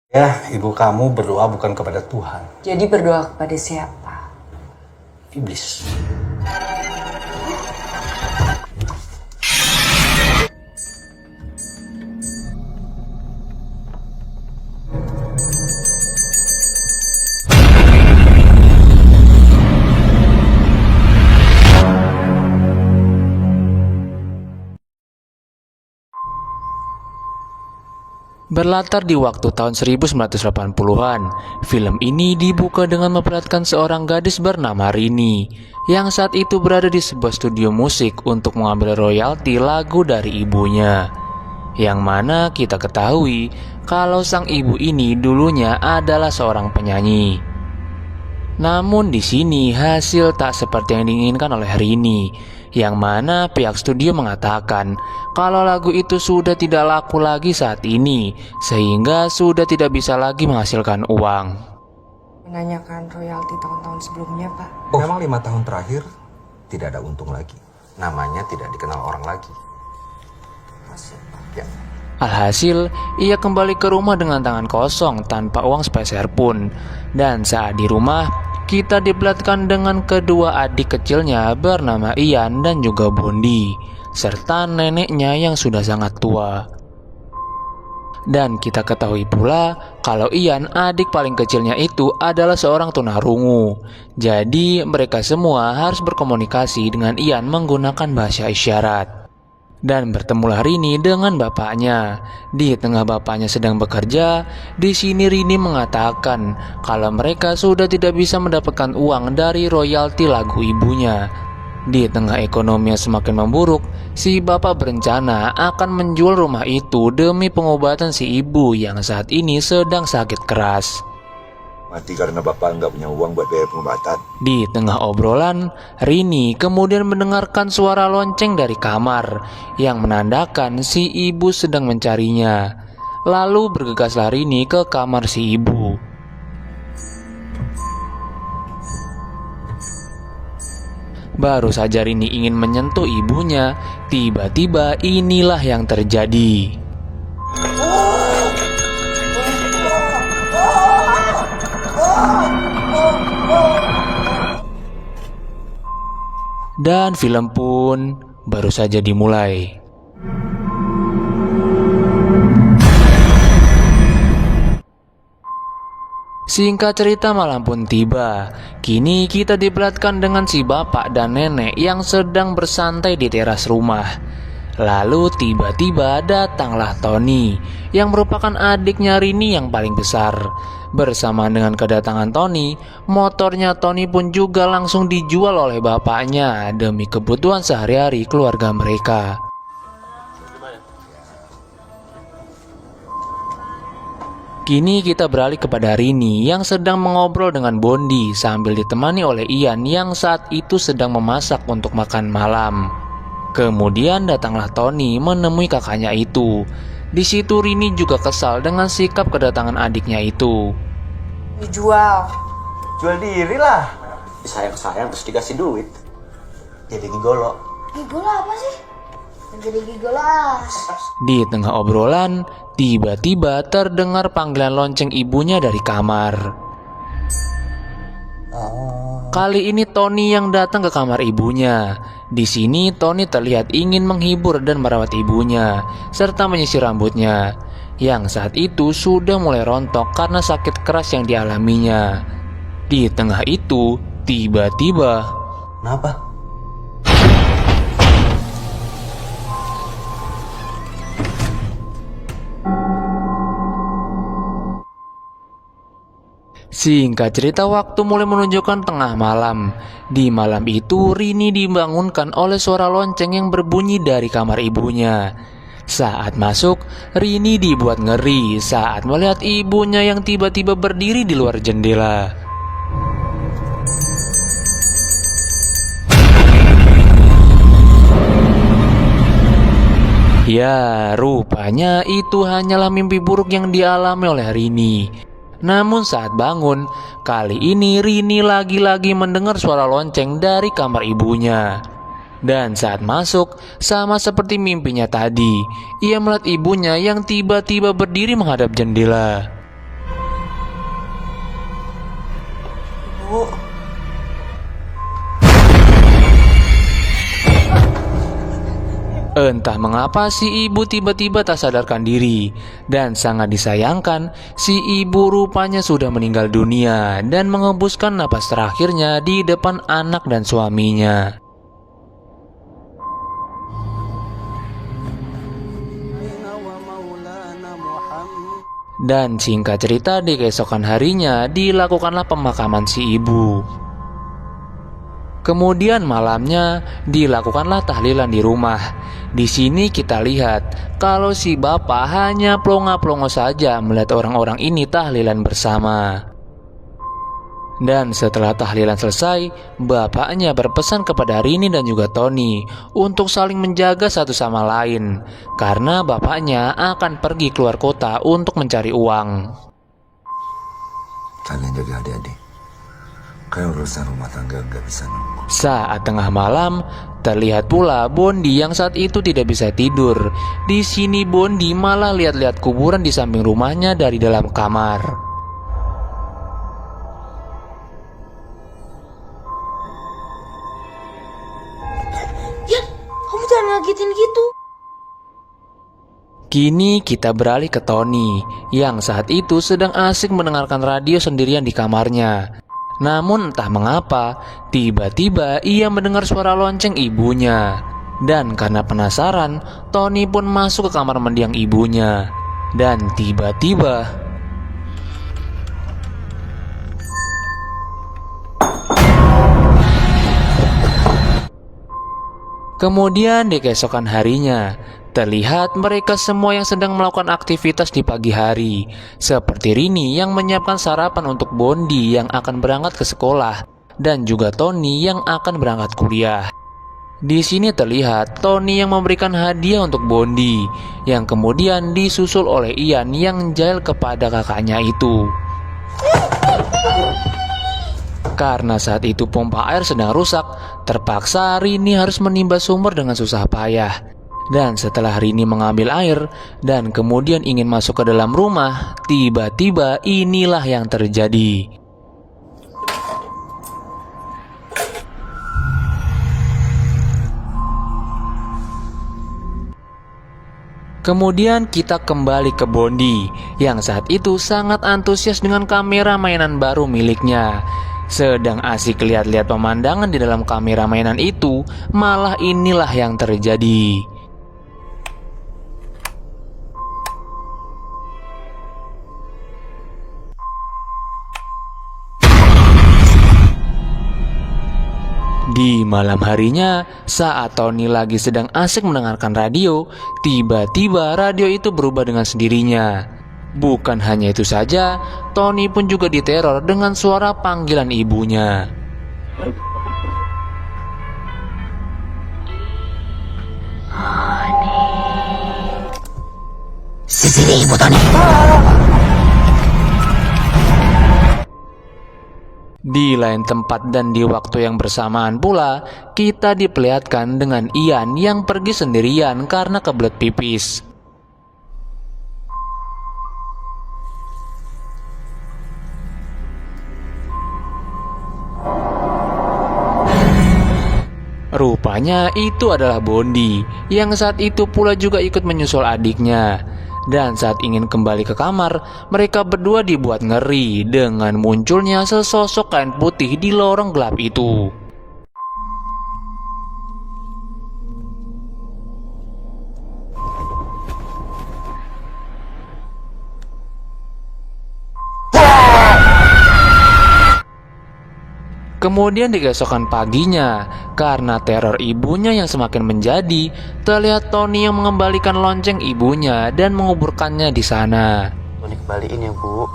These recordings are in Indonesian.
Ya, ibu kamu berdoa bukan kepada Tuhan, Jadi berdoa kepada siapa? iblis. Berlatar di waktu tahun 1980-an, film ini dibuka dengan memperlihatkan seorang gadis bernama Rini yang saat itu berada di sebuah studio musik untuk mengambil royalti lagu dari ibunya. Yang mana kita ketahui kalau sang ibu ini dulunya adalah seorang penyanyi. Namun di sini hasil tak seperti yang diinginkan oleh Rini, yang mana pihak studio mengatakan kalau lagu itu sudah tidak laku lagi saat ini, sehingga sudah tidak bisa lagi menghasilkan uang. Menanyakan royalti tahun-tahun sebelumnya, Pak. Memang 5 tahun terakhir tidak ada untung lagi. Namanya tidak dikenal orang lagi. Ya. Alhasil, ia kembali ke rumah dengan tangan kosong tanpa uang sepeser pun. Dan saat di rumah, kita diperlihatkan dengan kedua adik kecilnya bernama Ian dan juga Bondi, serta neneknya yang sudah sangat tua. Dan kita ketahui pula kalau Ian, adik paling kecilnya itu adalah seorang tunarungu. Jadi mereka semua harus berkomunikasi dengan Ian menggunakan bahasa isyarat. Dan bertemulah Rini dengan bapaknya. Di tengah bapaknya sedang bekerja, di sini Rini mengatakan kalau mereka sudah tidak bisa mendapatkan uang dari royalti lagu ibunya. Di tengah ekonomi yang semakin memburuk, si bapak berencana akan menjual rumah itu demi pengobatan si ibu yang saat ini sedang sakit keras. Mati karena bapak nggak punya uang buat bayar pengobatan. Di tengah obrolan, Rini kemudian mendengarkan suara lonceng dari kamar yang menandakan si ibu sedang mencarinya. Lalu bergegaslah Rini ke kamar si ibu. Baru saja Rini ingin menyentuh ibunya, tiba-tiba inilah yang terjadi. Dan film pun baru saja dimulai. Singkat cerita, malam pun tiba. Kini kita diperlihatkan dengan si bapak dan nenek yang sedang bersantai di teras rumah. Lalu tiba-tiba datanglah Tony, yang merupakan adiknya Rini yang paling besar. Bersamaan dengan kedatangan Tony, motornya Tony pun juga langsung dijual oleh bapaknya demi kebutuhan sehari-hari keluarga mereka. Kini kita beralih kepada Rini yang sedang mengobrol dengan Bondi sambil ditemani oleh Ian yang saat itu sedang memasak untuk makan malam. Kemudian datanglah Tony menemui kakaknya itu. Di situ Rini juga kesal dengan sikap kedatangan adiknya itu. Dijual. Jual diri lah. Disayang-sayang terus dikasih duit. Jadi gigolo. Gigolo apa sih? Menjadi gigolo ah. Di tengah obrolan, tiba-tiba terdengar panggilan lonceng ibunya dari kamar. Kali ini Tony yang datang ke kamar ibunya. Di sini Tony terlihat ingin menghibur dan merawat ibunya serta menyisir rambutnya yang saat itu sudah mulai rontok karena sakit keras yang dialaminya. Di tengah itu, tiba-tiba Kenapa? Singkat cerita, waktu mulai menunjukkan tengah malam. Di malam itu Rini dibangunkan oleh suara lonceng yang berbunyi dari kamar ibunya. Saat masuk, Rini dibuat ngeri saat melihat ibunya yang tiba-tiba berdiri di luar jendela. Ya, rupanya itu hanyalah mimpi buruk yang dialami oleh Rini. Namun saat bangun, kali ini Rini lagi-lagi mendengar suara lonceng dari kamar ibunya. Dan saat masuk, sama seperti mimpinya tadi, ia melihat ibunya yang tiba-tiba berdiri menghadap jendela. Bu. Entah mengapa si ibu tiba-tiba tak sadarkan diri. Dan sangat disayangkan, si ibu rupanya sudah meninggal dunia dan mengembuskan napas terakhirnya di depan anak dan suaminya. Dan singkat cerita, di keesokan harinya dilakukanlah pemakaman si ibu. Kemudian malamnya dilakukanlah tahlilan di rumah. Di sini kita lihat kalau si bapak hanya plonga-plongo saja melihat orang-orang ini tahlilan bersama. Dan setelah tahlilan selesai, bapaknya berpesan kepada Rini dan juga Tony untuk saling menjaga satu sama lain, karena bapaknya akan pergi keluar kota untuk mencari uang. Kalian jaga adik-adik. Kayak urusan rumah tangga nggak bisa nunggu. Saat tengah malam, terlihat pula Bondi yang saat itu tidak bisa tidur. Di sini Bondi malah lihat-lihat kuburan di samping rumahnya dari dalam kamar. Ya, kamu jangan ngagetin gitu. Kini kita beralih ke Tony yang saat itu sedang asik mendengarkan radio sendirian di kamarnya. Namun entah mengapa, tiba-tiba ia mendengar suara lonceng ibunya. Dan karena penasaran, Tony pun masuk ke kamar mendiang ibunya. Dan tiba-tiba kemudian di keesokan harinya, terlihat mereka semua yang sedang melakukan aktivitas di pagi hari. Seperti Rini yang menyiapkan sarapan untuk Bondi yang akan berangkat ke sekolah, dan juga Tony yang akan berangkat kuliah. Di sini terlihat Tony yang memberikan hadiah untuk Bondi, yang kemudian disusul oleh Ian yang jahil kepada kakaknya itu. Karena saat itu pompa air sedang rusak, terpaksa Rini harus menimba sumur dengan susah payah. Dan setelah Rini mengambil air dan kemudian ingin masuk ke dalam rumah, tiba-tiba inilah yang terjadi. Kemudian kita kembali ke Bondi yang saat itu sangat antusias dengan kamera mainan baru miliknya. Sedang asik lihat-lihat pemandangan di dalam kamera mainan itu, malah inilah yang terjadi. Di malam harinya, saat Tony lagi sedang asik mendengarkan radio, tiba-tiba radio itu berubah dengan sendirinya. Bukan hanya itu saja, Tony pun juga diteror dengan suara panggilan ibunya. Sini ibu Tony. Di lain tempat dan di waktu yang bersamaan pula, kita diperlihatkan dengan Ian yang pergi sendirian karena kebelet pipis. Rupanya itu adalah Bondi yang saat itu pula juga ikut menyusul adiknya. Dan saat ingin kembali ke kamar, mereka berdua dibuat ngeri dengan munculnya sesosok kain putih di lorong gelap itu. Kemudian di keesokan paginya, karena teror ibunya yang semakin menjadi, terlihat Tony yang mengembalikan lonceng ibunya dan menguburkannya di sana. Tony kembaliin ya Bu.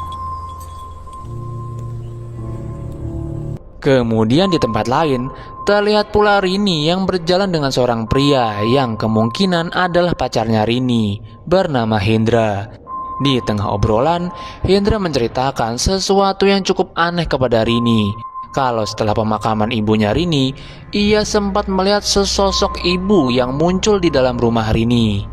Kemudian di tempat lain, terlihat pula Rini yang berjalan dengan seorang pria yang kemungkinan adalah pacarnya Rini, bernama Hendra. Di tengah obrolan, Hendra menceritakan sesuatu yang cukup aneh kepada Rini. Kalau setelah pemakaman ibunya Rini, ia sempat melihat sesosok ibu yang muncul di dalam rumah Rini.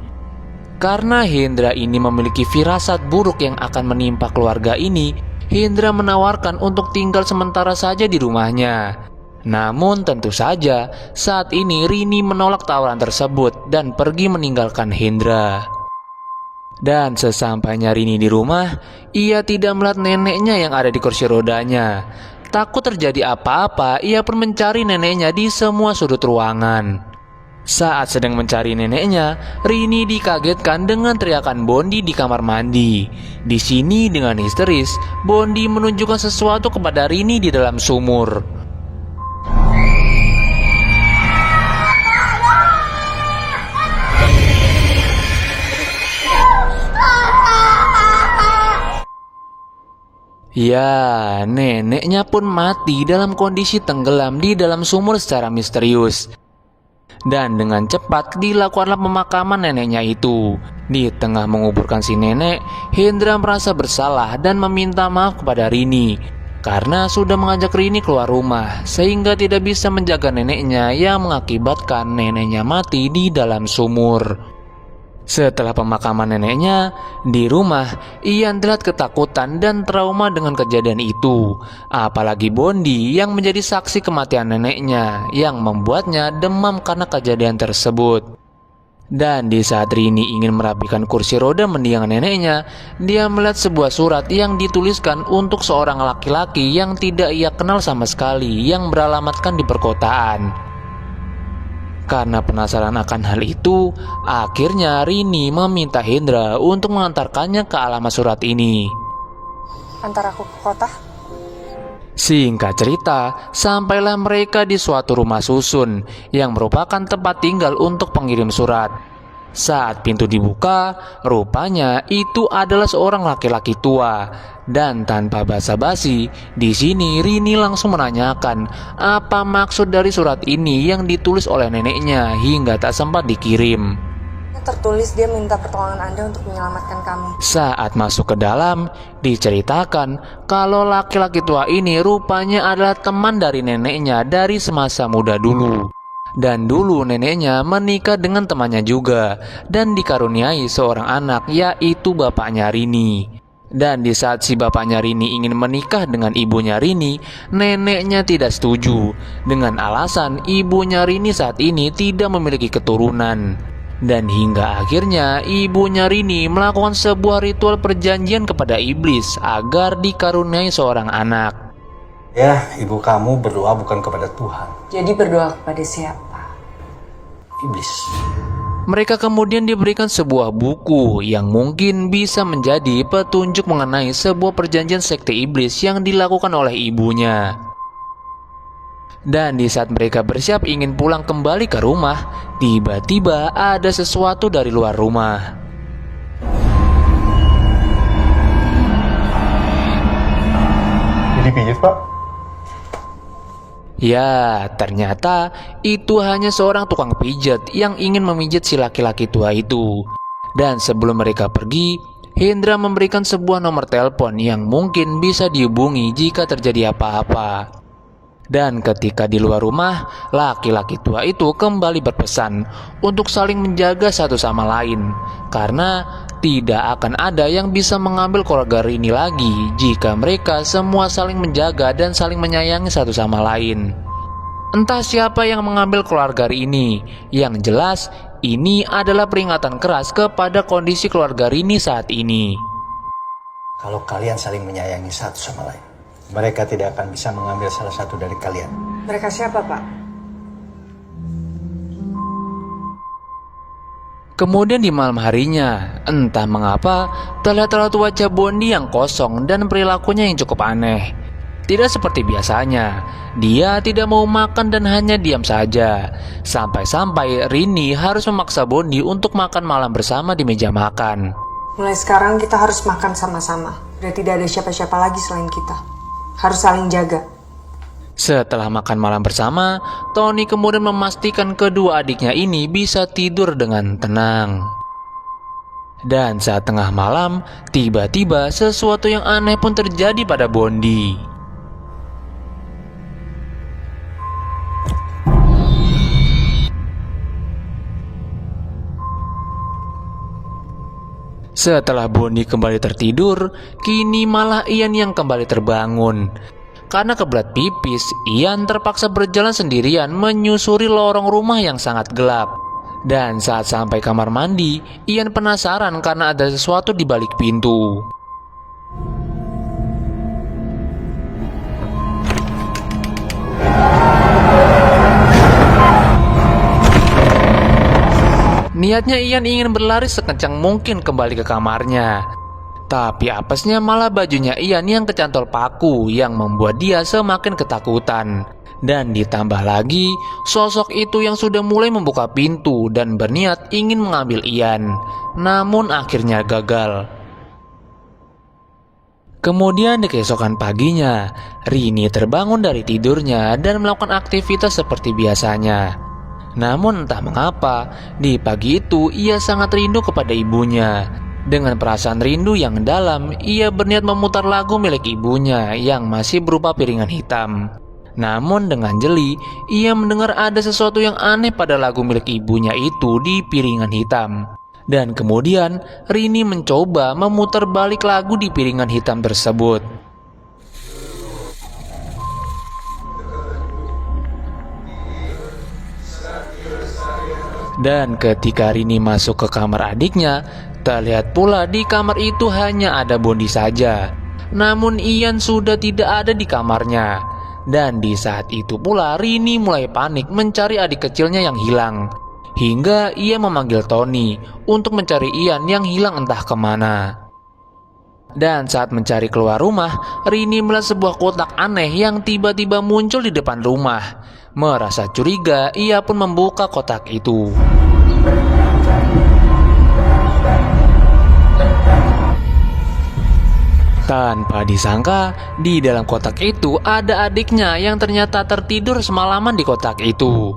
Karena Hendra ini memiliki firasat buruk yang akan menimpa keluarga ini, Hendra menawarkan untuk tinggal sementara saja di rumahnya. Namun tentu saja saat ini Rini menolak tawaran tersebut dan pergi meninggalkan Hendra. Dan sesampainya Rini di rumah, ia tidak melihat neneknya yang ada di kursi rodanya. Takut terjadi apa-apa, ia pun mencari neneknya di semua sudut ruangan. Saat sedang mencari neneknya, Rini dikagetkan dengan teriakan Bondi di kamar mandi. Di sini dengan histeris, Bondi menunjukkan sesuatu kepada Rini di dalam sumur. Ya, neneknya pun mati dalam kondisi tenggelam di dalam sumur secara misterius. Dan dengan cepat dilakukanlah pemakaman neneknya itu. Di tengah menguburkan si nenek, Hendra merasa bersalah dan meminta maaf kepada Rini karena sudah mengajak Rini keluar rumah sehingga tidak bisa menjaga neneknya yang mengakibatkan neneknya mati di dalam sumur. Setelah pemakaman neneknya, di rumah Ian terlihat ketakutan dan trauma dengan kejadian itu. Apalagi Bondi yang menjadi saksi kematian neneknya yang membuatnya demam karena kejadian tersebut. Dan di saat Rini ingin merapikan kursi roda mendiang neneknya, dia melihat sebuah surat yang dituliskan untuk seorang laki-laki yang tidak ia kenal sama sekali yang beralamatkan di perkotaan. Karena penasaran akan hal itu, akhirnya Rini meminta Hendra untuk mengantarkannya ke alamat surat ini. Antar aku ke kota? Singkat cerita, sampailah mereka di suatu rumah susun yang merupakan tempat tinggal untuk pengirim surat. Saat pintu dibuka, rupanya itu adalah seorang laki-laki tua. Dan tanpa basa-basi, di sini Rini langsung menanyakan apa maksud dari surat ini yang ditulis oleh neneknya hingga tak sempat dikirim. Tertulis dia minta pertolongan Anda untuk menyelamatkan kami. Saat masuk ke dalam, diceritakan kalau laki-laki tua ini rupanya adalah teman dari neneknya dari semasa muda dulu. Dan dulu neneknya menikah dengan temannya juga dan dikaruniai seorang anak, yaitu bapaknya Rini. Dan di saat si bapaknya Rini ingin menikah dengan ibunya Rini, neneknya tidak setuju dengan alasan ibunya Rini saat ini tidak memiliki keturunan. Dan hingga akhirnya ibunya Rini melakukan sebuah ritual perjanjian kepada iblis agar dikaruniai seorang anak. Ya, ibu kamu berdoa bukan kepada Tuhan, Jadi berdoa kepada siapa? iblis. Mereka kemudian diberikan sebuah buku yang mungkin bisa menjadi petunjuk mengenai sebuah perjanjian sekte iblis yang dilakukan oleh ibunya. Dan di saat mereka bersiap ingin pulang kembali ke rumah, tiba-tiba ada sesuatu dari luar rumah. Jadi pijit, Pak. Ya, ternyata itu hanya seorang tukang pijat yang ingin memijit si laki-laki tua itu. Dan sebelum mereka pergi, Hendra memberikan sebuah nomor telepon yang mungkin bisa dihubungi jika terjadi apa-apa. Dan ketika di luar rumah, laki-laki tua itu kembali berpesan untuk saling menjaga satu sama lain, karena tidak akan ada yang bisa mengambil keluarga Rini lagi jika mereka semua saling menjaga dan saling menyayangi satu sama lain. Entah siapa yang mengambil keluarga Rini, yang jelas ini adalah peringatan keras kepada kondisi keluarga Rini saat ini. Kalau kalian saling menyayangi satu sama lain, mereka tidak akan bisa mengambil salah satu dari kalian. Mereka siapa, Pak? Kemudian di malam harinya, entah mengapa terlihat raut wajah Bondi yang kosong dan perilakunya yang cukup aneh. Tidak seperti biasanya, dia tidak mau makan dan hanya diam saja. Sampai-sampai Rini harus memaksa Bondi untuk makan malam bersama di meja makan. Mulai sekarang kita harus makan sama-sama. Udah tidak ada siapa-siapa lagi selain kita. Harus saling jaga. Setelah makan malam bersama, Tony kemudian memastikan kedua adiknya ini bisa tidur dengan tenang. Dan saat tengah malam, tiba-tiba sesuatu yang aneh pun terjadi pada Bondi. Setelah Boni kembali tertidur, kini malah Ian yang kembali terbangun. Karena kebelat pipis, Ian terpaksa berjalan sendirian menyusuri lorong rumah yang sangat gelap. Dan saat sampai kamar mandi, Ian penasaran karena ada sesuatu di balik pintu. Niatnya Ian ingin berlari sekencang mungkin kembali ke kamarnya. Tapi apesnya malah bajunya Ian yang kecantol paku yang membuat dia semakin ketakutan. Dan ditambah lagi, sosok itu yang sudah mulai membuka pintu dan berniat ingin mengambil Ian. Namun akhirnya gagal. Kemudian di keesokan paginya, Rini terbangun dari tidurnya dan melakukan aktivitas seperti biasanya. Namun entah mengapa, di pagi itu ia sangat rindu kepada ibunya. Dengan perasaan rindu yang dalam, ia berniat memutar lagu milik ibunya yang masih berupa piringan hitam. Namun dengan jeli, ia mendengar ada sesuatu yang aneh pada lagu milik ibunya itu di piringan hitam. Dan kemudian Rini mencoba memutar balik lagu di piringan hitam tersebut. Dan ketika Rini masuk ke kamar adiknya, terlihat pula di kamar itu hanya ada Boni saja. Namun Ian sudah tidak ada di kamarnya. Dan di saat itu pula Rini mulai panik mencari adik kecilnya yang hilang. Hingga ia memanggil Tony untuk mencari Ian yang hilang entah kemana. Dan saat mencari keluar rumah, Rini melihat sebuah kotak aneh yang tiba-tiba muncul di depan rumah. Merasa curiga, ia pun membuka kotak itu. Tanpa disangka, di dalam kotak itu ada adiknya yang ternyata tertidur semalaman di kotak itu.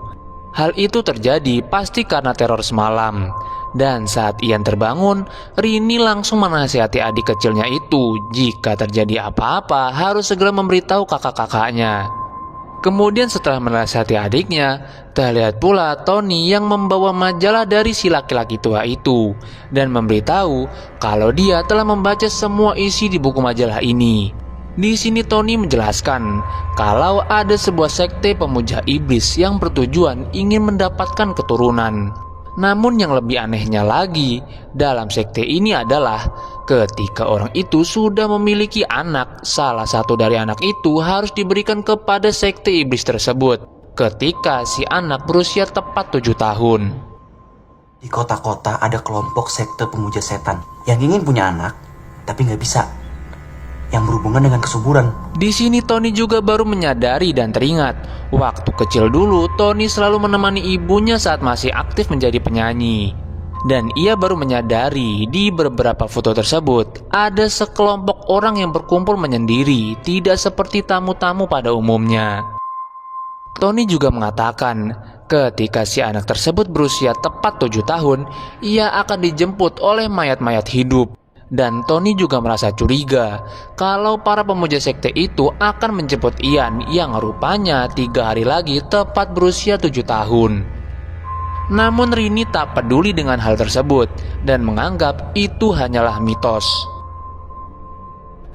Hal itu terjadi pasti karena teror semalam. Dan saat Ian terbangun, Rini langsung menasihati adik kecilnya itu jika terjadi apa-apa harus segera memberitahu kakak-kakaknya. Kemudian setelah menasihati adiknya, terlihat pula Tony yang membawa majalah dari si laki-laki tua itu dan memberitahu kalau dia telah membaca semua isi di buku majalah ini. Di sini Tony menjelaskan kalau ada sebuah sekte pemuja iblis yang bertujuan ingin mendapatkan keturunan. Namun yang lebih anehnya lagi dalam sekte ini adalah ketika orang itu sudah memiliki anak, salah satu dari anak itu harus diberikan kepada sekte iblis tersebut ketika si anak berusia tepat 7 tahun. Di kota-kota ada kelompok sekte pemuja setan yang ingin punya anak tapi nggak bisa, yang berhubungan dengan kesuburan. Di sini Tony juga baru menyadari dan teringat waktu kecil dulu Tony selalu menemani ibunya saat masih aktif menjadi penyanyi. Dan ia baru menyadari di beberapa foto tersebut ada sekelompok orang yang berkumpul menyendiri, tidak seperti tamu-tamu pada umumnya. Tony juga mengatakan ketika si anak tersebut berusia tepat 7 tahun, ia akan dijemput oleh mayat-mayat hidup. Dan Tony juga merasa curiga kalau para pemuja sekte itu akan menjemput Ian yang rupanya 3 hari lagi tepat berusia 7 tahun. Namun Rini tak peduli dengan hal tersebut dan menganggap itu hanyalah mitos.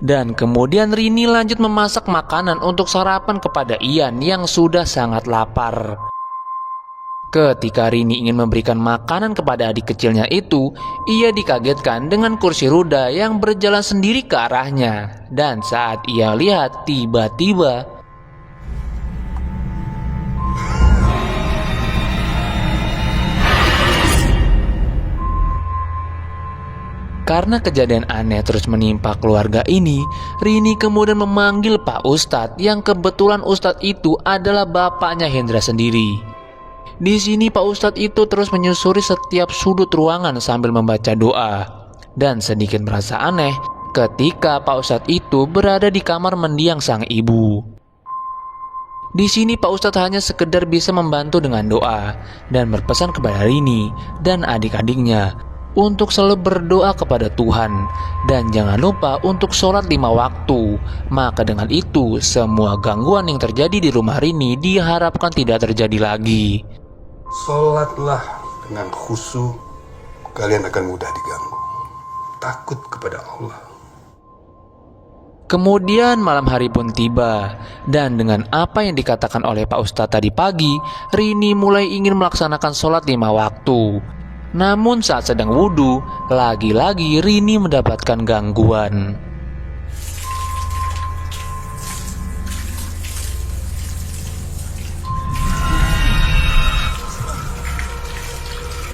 Dan kemudian Rini lanjut memasak makanan untuk sarapan kepada Ian yang sudah sangat lapar. Ketika Rini ingin memberikan makanan kepada adik kecilnya itu, ia dikagetkan dengan kursi roda yang berjalan sendiri ke arahnya. Dan saat ia lihat, tiba-tiba karena kejadian aneh terus menimpa keluarga ini, Rini kemudian memanggil Pak Ustadz yang kebetulan Ustadz itu adalah bapaknya Hendra sendiri. Di sini Pak Ustadz itu terus menyusuri setiap sudut ruangan sambil membaca doa. Dan sedikit merasa aneh ketika Pak Ustadz itu berada di kamar mendiang sang ibu. Di sini Pak Ustadz hanya sekedar bisa membantu dengan doa dan berpesan kepada Rini dan adik-adiknya untuk selalu berdoa kepada Tuhan dan jangan lupa untuk sholat 5 waktu. Maka dengan itu semua gangguan yang terjadi di rumah Rini diharapkan tidak terjadi lagi. Sholatlah dengan khusyuk, kalian akan mudah diganggu. takut kepada Allah. Kemudian malam hari pun tiba, dan dengan apa yang dikatakan oleh Pak Ustadz tadi pagi, Rini mulai ingin melaksanakan sholat 5 waktu. Namun saat sedang wudhu, lagi-lagi Rini mendapatkan gangguan.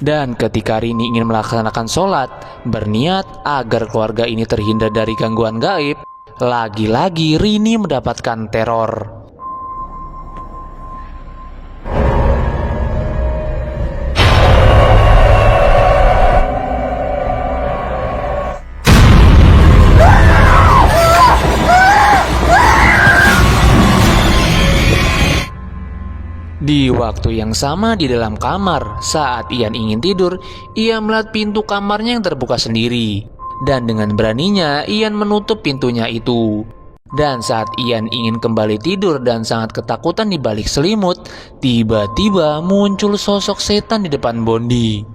Dan ketika Rini ingin melaksanakan sholat, berniat agar keluarga ini terhindar dari gangguan gaib, lagi-lagi Rini mendapatkan teror. Di waktu yang sama di dalam kamar, saat Ian ingin tidur, ia melihat pintu kamarnya yang terbuka sendiri. Dan dengan beraninya, Ian menutup pintunya itu. Dan saat Ian ingin kembali tidur dan sangat ketakutan di balik selimut, tiba-tiba muncul sosok setan di depan Bondi.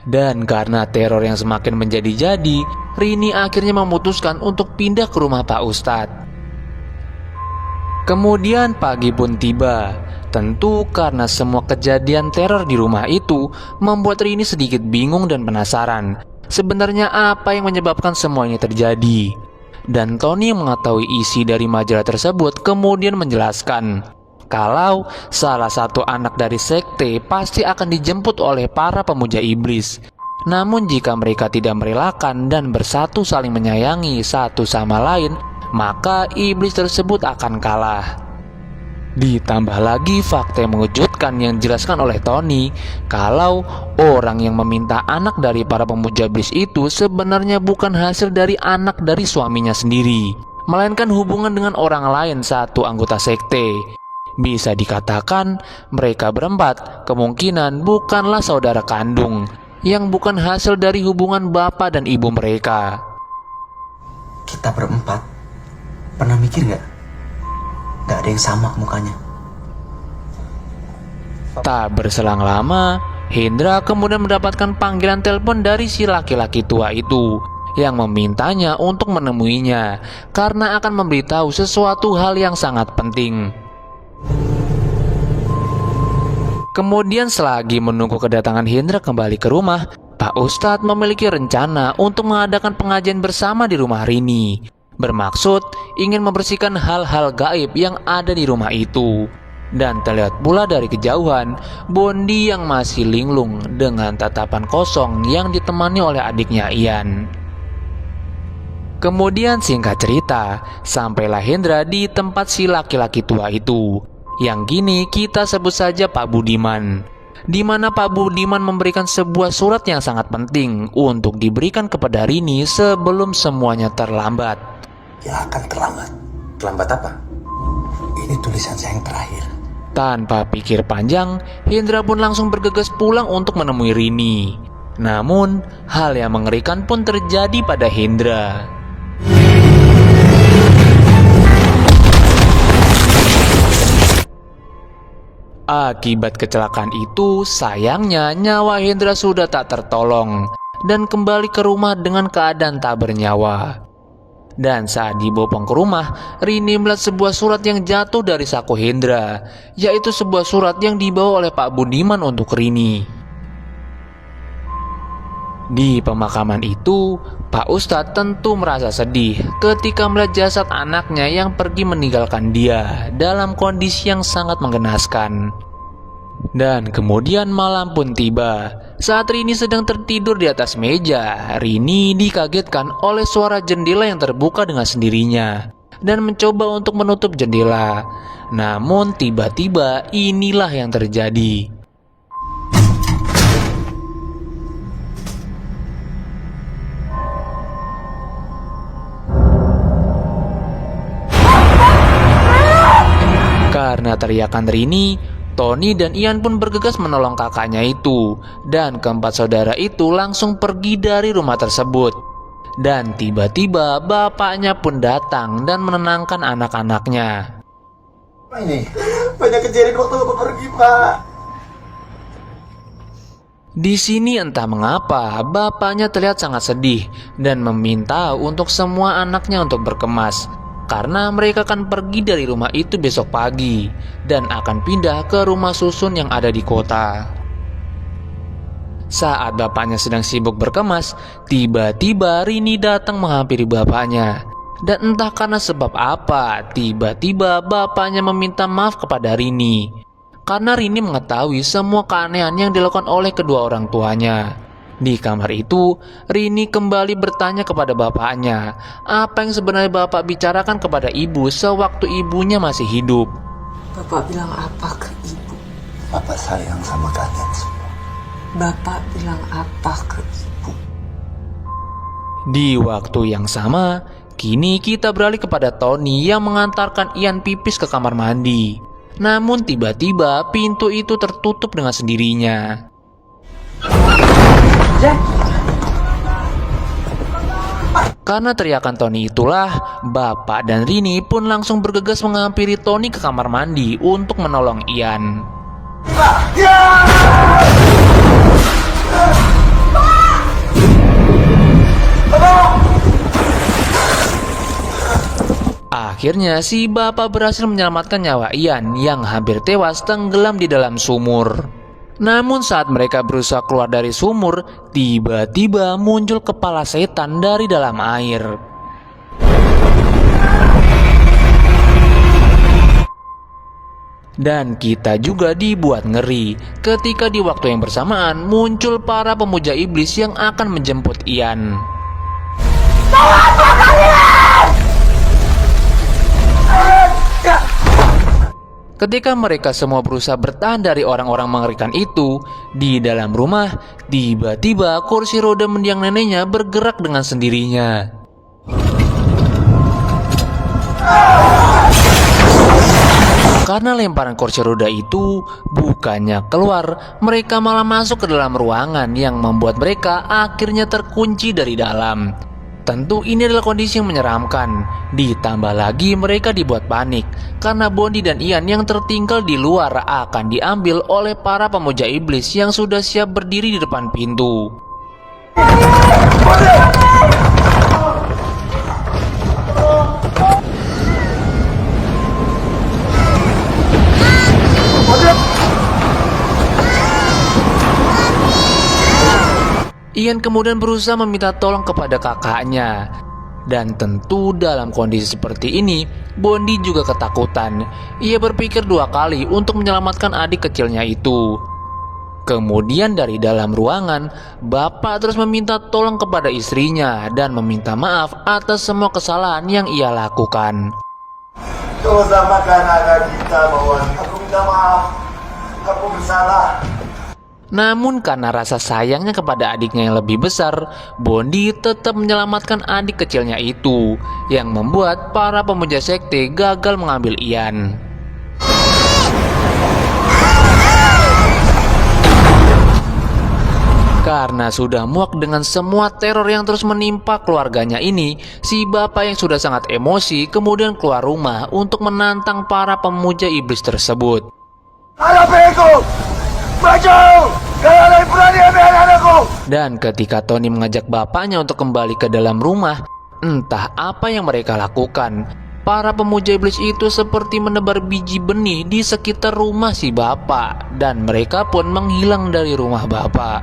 Dan karena teror yang semakin menjadi-jadi, Rini akhirnya memutuskan untuk pindah ke rumah Pak Ustadz. Kemudian pagi pun tiba. Tentu karena semua kejadian teror di rumah itu membuat Rini sedikit bingung dan penasaran. Sebenarnya apa yang menyebabkan semua ini terjadi? Dan Tony yang mengetahui isi dari majalah tersebut kemudian menjelaskan kalau salah satu anak dari sekte pasti akan dijemput oleh para pemuja iblis. Namun jika mereka tidak merelakan dan bersatu saling menyayangi satu sama lain, maka iblis tersebut akan kalah. Ditambah lagi fakta yang mengejutkan yang dijelaskan oleh Tony, kalau orang yang meminta anak dari para pemuja iblis itu sebenarnya bukan hasil dari anak dari suaminya sendiri, melainkan hubungan dengan orang lain satu anggota sekte. Bisa dikatakan mereka berempat kemungkinan bukanlah saudara kandung, yang bukan hasil dari hubungan bapak dan ibu mereka. Kita berempat pernah mikir gak? Gak ada yang sama mukanya. Tak berselang lama, Hendra kemudian mendapatkan panggilan telepon dari si laki-laki tua itu yang memintanya untuk menemuinya karena akan memberitahu sesuatu hal yang sangat penting. Kemudian selagi menunggu kedatangan Hendra kembali ke rumah, Pak Ustadz memiliki rencana untuk mengadakan pengajian bersama di rumah Rini. Bermaksud ingin membersihkan hal-hal gaib yang ada di rumah itu. Dan terlihat pula dari kejauhan Bondi yang masih linglung dengan tatapan kosong yang ditemani oleh adiknya Ian. Kemudian singkat cerita, sampailah Hendra di tempat si laki-laki tua itu, yang kini kita sebut saja Pak Budiman, di mana Pak Budiman memberikan sebuah surat yang sangat penting untuk diberikan kepada Rini sebelum semuanya terlambat. Ya akan terlambat. Terlambat apa? Ini tulisan saya yang terakhir. Tanpa pikir panjang, Hendra pun langsung bergegas pulang untuk menemui Rini. Namun, hal yang mengerikan pun terjadi pada Hendra. Akibat kecelakaan itu, sayangnya nyawa Hendra sudah tak tertolong dan kembali ke rumah dengan keadaan tak bernyawa. Dan saat dibopong ke rumah, Rini melihat sebuah surat yang jatuh dari saku Hendra, yaitu sebuah surat yang dibawa oleh Pak Budiman untuk Rini. Di pemakaman itu, Pak Ustadz tentu merasa sedih ketika melihat jasad anaknya yang pergi meninggalkan dia dalam kondisi yang sangat menggenaskan. Dan kemudian malam pun tiba. Saat Rini sedang tertidur di atas meja, Rini dikagetkan oleh suara jendela yang terbuka dengan sendirinya dan mencoba untuk menutup jendela. Namun tiba-tiba inilah yang terjadi. Karena teriakan Rini, Tony dan Ian pun bergegas menolong kakaknya itu, dan keempat saudara itu langsung pergi dari rumah tersebut. Dan tiba-tiba bapaknya pun datang dan menenangkan anak-anaknya. Ini banyak kejadian waktu Bapak pergi, Pak. Di sini entah mengapa bapaknya terlihat sangat sedih dan meminta untuk semua anaknya untuk berkemas karena mereka akan pergi dari rumah itu besok pagi dan akan pindah ke rumah susun yang ada di kota. Saat bapaknya sedang sibuk berkemas, tiba-tiba Rini datang menghampiri bapaknya. Dan entah karena sebab apa, tiba-tiba bapaknya meminta maaf kepada Rini. Karena Rini mengetahui semua keanehan yang dilakukan oleh kedua orang tuanya. Di kamar itu, Rini kembali bertanya kepada bapaknya, apa yang sebenarnya bapak bicarakan kepada ibu sewaktu ibunya masih hidup. Bapak bilang apa ke ibu? Bapak sayang sama kalian semua. Bapak bilang apa ke ibu? Di waktu yang sama, kini kita beralih kepada Tony yang mengantarkan Ian pipis ke kamar mandi. Namun tiba-tiba pintu itu tertutup dengan sendirinya. Karena teriakan Tony itulah, bapak dan Rini pun langsung bergegas menghampiri Tony ke kamar mandi untuk menolong Ian. Akhirnya si bapak berhasil menyelamatkan nyawa Ian yang hampir tewas tenggelam di dalam sumur. Namun saat mereka berusaha keluar dari sumur, tiba-tiba muncul kepala setan dari dalam air. Dan kita juga dibuat ngeri ketika di waktu yang bersamaan muncul para pemuja iblis yang akan menjemput Ian. Ketika mereka semua berusaha bertahan dari orang-orang mengerikan itu, di dalam rumah, tiba-tiba kursi roda mendiang neneknya bergerak dengan sendirinya. Karena lemparan kursi roda itu bukannya keluar, mereka malah masuk ke dalam ruangan yang membuat mereka akhirnya terkunci dari dalam. Tentu ini adalah kondisi yang menyeramkan. Ditambah lagi mereka dibuat panik karena Bondi dan Ian yang tertinggal di luar akan diambil oleh para pemuja iblis yang sudah siap berdiri di depan pintu. Ian kemudian berusaha meminta tolong kepada kakaknya. Dan tentu dalam kondisi seperti ini, Bondi juga ketakutan. Ia berpikir 2 kali untuk menyelamatkan adik kecilnya itu. Kemudian dari dalam ruangan, bapak terus meminta tolong kepada istrinya dan meminta maaf atas semua kesalahan yang ia lakukan. Kau samakan anak kita, Mawar. Aku minta maaf. Aku bersalah. Namun karena rasa sayangnya kepada adiknya yang lebih besar, Bondi tetap menyelamatkan adik kecilnya itu, yang membuat para pemuja sekte gagal mengambil Ian. Karena sudah muak dengan semua teror yang terus menimpa keluarganya ini, si bapak yang sudah sangat emosi kemudian keluar rumah untuk menantang para pemuja iblis tersebut. Hadapiku! Maju! Kalian yang berani ambil anakku! Dan ketika Tony mengajak bapaknya untuk kembali ke dalam rumah, entah apa yang mereka lakukan. Para pemuja iblis itu seperti menebar biji benih di sekitar rumah si bapak, dan mereka pun menghilang dari rumah bapak.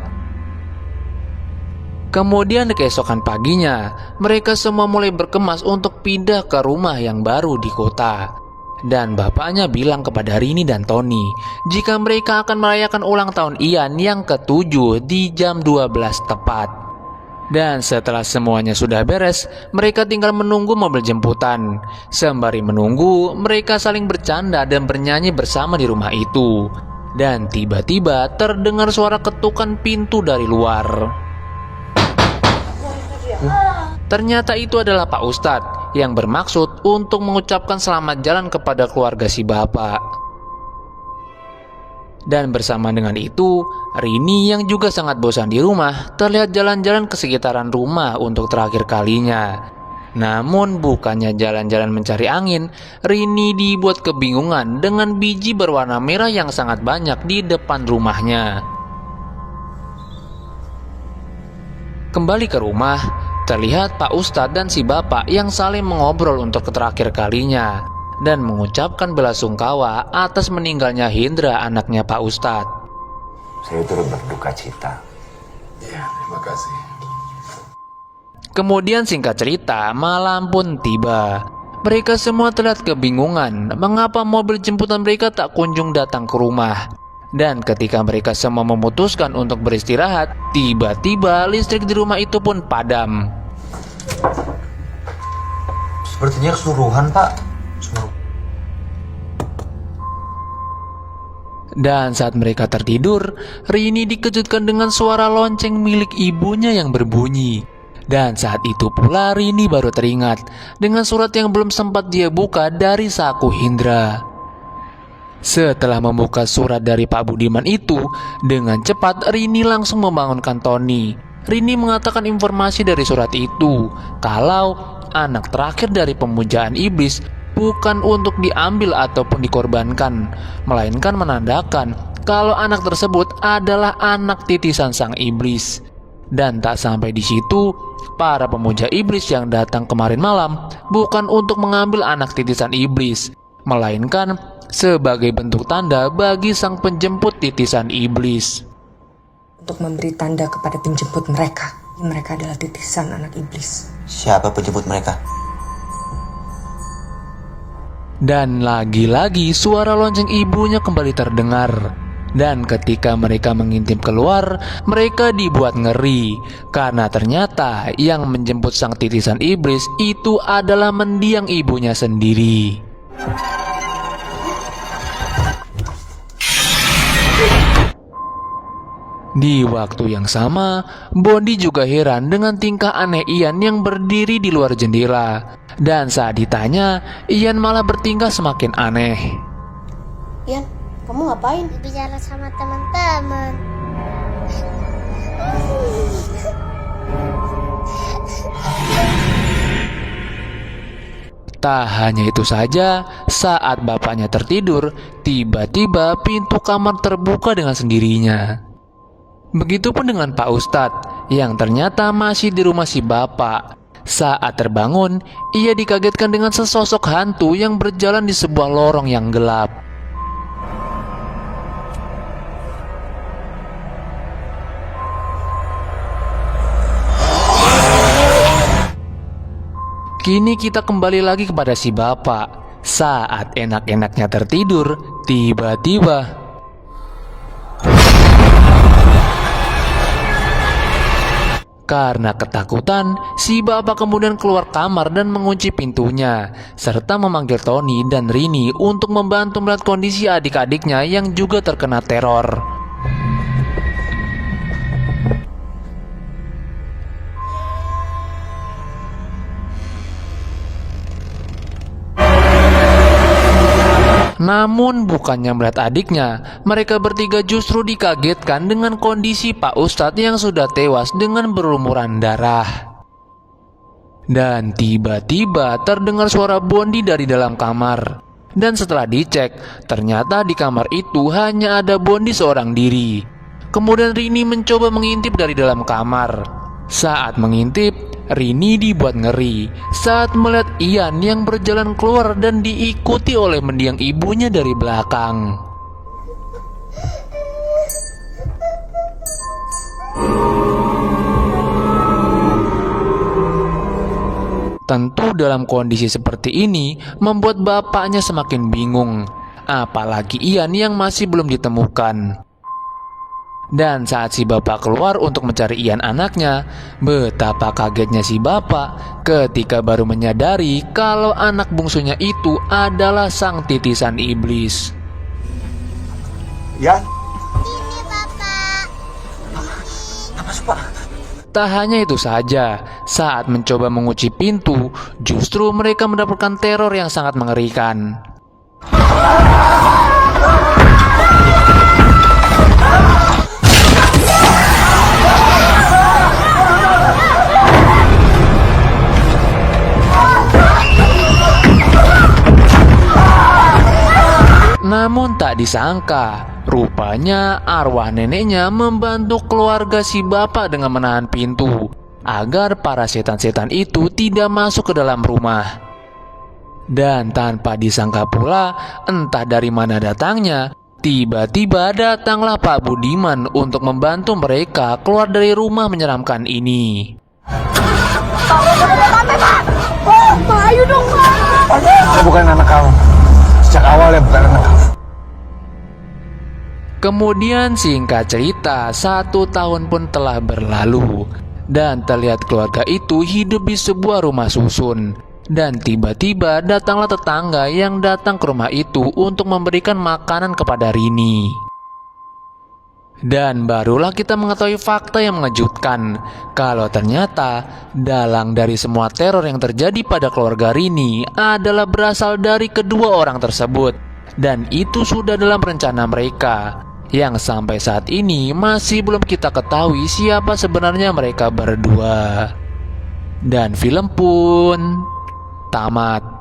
Kemudian keesokan paginya, mereka semua mulai berkemas untuk pindah ke rumah yang baru di kota. Dan bapaknya bilang kepada Rini dan Tony jika mereka akan merayakan ulang tahun Ian yang ke-7 di jam 12 tepat. Dan setelah semuanya sudah beres, mereka tinggal menunggu mobil jemputan. Sembari menunggu, mereka saling bercanda dan bernyanyi bersama di rumah itu. Dan tiba-tiba terdengar suara ketukan pintu dari luar. Ternyata itu adalah Pak Ustadz yang bermaksud untuk mengucapkan selamat jalan kepada keluarga si bapak. Dan bersama dengan itu, Rini yang juga sangat bosan di rumah terlihat jalan-jalan ke sekitaran rumah untuk terakhir kalinya. Namun bukannya jalan-jalan mencari angin, Rini dibuat kebingungan dengan biji berwarna merah yang sangat banyak di depan rumahnya. Kembali ke rumah, terlihat Pak Ustadz dan si bapak yang saling mengobrol untuk terakhir kalinya dan mengucapkan belasungkawa atas meninggalnya Hindra, anaknya Pak Ustadz. Saya turut berduka cita. Ya, terima kasih. Kemudian singkat cerita, malam pun tiba. Mereka semua terlihat kebingungan mengapa mobil jemputan mereka tak kunjung datang ke rumah. Dan ketika mereka semua memutuskan untuk beristirahat, tiba-tiba listrik di rumah itu pun padam. Sepertinya keseluruhan, Pak. Dan saat mereka tertidur, Rini dikejutkan dengan suara lonceng milik ibunya yang berbunyi. Dan saat itu pula Rini baru teringat dengan surat yang belum sempat dia buka dari saku Hindra. Setelah membuka surat dari Pak Budiman itu, dengan cepat Rini langsung membangunkan Tony. Rini mengatakan informasi dari surat itu, kalau anak terakhir dari pemujaan iblis bukan untuk diambil ataupun dikorbankan, melainkan menandakan kalau anak tersebut adalah anak titisan sang iblis. Dan tak sampai di situ, para pemuja iblis yang datang kemarin malam bukan untuk mengambil anak titisan iblis, melainkan sebagai bentuk tanda bagi sang penjemput titisan iblis. Untuk memberi tanda kepada penjemput mereka. Mereka adalah titisan anak iblis. Siapa penjemput mereka? Dan lagi-lagi suara lonceng ibunya kembali terdengar. Dan ketika mereka mengintip keluar, mereka dibuat ngeri. Karena ternyata yang menjemput sang titisan iblis itu adalah mendiang ibunya sendiri. Di waktu yang sama, Bondi juga heran dengan tingkah aneh Ian yang berdiri di luar jendela. Dan saat ditanya, Ian malah bertingkah semakin aneh. Ian, kamu ngapain? Bicara sama teman-teman. Tak hanya itu saja, saat bapaknya tertidur, tiba-tiba pintu kamar terbuka dengan sendirinya. Begitupun dengan Pak Ustadz yang ternyata masih di rumah si bapak. Saat terbangun, ia dikagetkan dengan sesosok hantu yang berjalan di sebuah lorong yang gelap. Kini kita kembali lagi kepada si bapak. Saat enak-enaknya tertidur, tiba-tiba karena ketakutan, si bapak kemudian keluar kamar dan mengunci pintunya, serta memanggil Tony dan Rini untuk membantu melihat kondisi adik-adiknya yang juga terkena teror. Namun bukannya melihat adiknya, mereka bertiga justru dikagetkan dengan kondisi Pak Ustadz yang sudah tewas dengan berlumuran darah. Dan tiba-tiba terdengar suara Bondi dari dalam kamar. Dan setelah dicek, ternyata di kamar itu hanya ada Bondi seorang diri. Kemudian Rini mencoba mengintip dari dalam kamar. Saat mengintip, Rini dibuat ngeri saat melihat Ian yang berjalan keluar dan diikuti oleh mendiang ibunya dari belakang. Tentu dalam kondisi seperti ini membuat bapaknya semakin bingung, apalagi Ian yang masih belum ditemukan. Dan saat si bapak keluar untuk mencari Ian anaknya, betapa kagetnya si bapak ketika baru menyadari kalau anak bungsunya itu adalah sang titisan iblis. Ian? Ini Bapak. Apa sih, Pak? Tak hanya itu saja, saat mencoba mengunci pintu, justru mereka mendapatkan teror yang sangat mengerikan. Namun tak disangka, rupanya arwah neneknya membantu keluarga si bapak dengan menahan pintu. agar para setan-setan itu tidak masuk ke dalam rumah. Dan tanpa disangka pula, entah dari mana datangnya, tiba-tiba datanglah Pak Budiman untuk membantu mereka keluar dari rumah menyeramkan ini. Saya bukan anak kamu. Sejak awal ya bukan anak kamu. Kemudian singkat cerita, 1 tahun pun telah berlalu. Dan terlihat keluarga itu hidup di sebuah rumah susun. Dan tiba-tiba datanglah tetangga yang datang ke rumah itu untuk memberikan makanan kepada Rini. Dan barulah kita mengetahui fakta yang mengejutkan, kalau ternyata dalang dari semua teror yang terjadi pada keluarga Rini adalah berasal dari kedua orang tersebut. Dan itu sudah dalam rencana mereka, yang sampai saat ini masih belum kita ketahui siapa sebenarnya mereka berdua. Dan film pun tamat.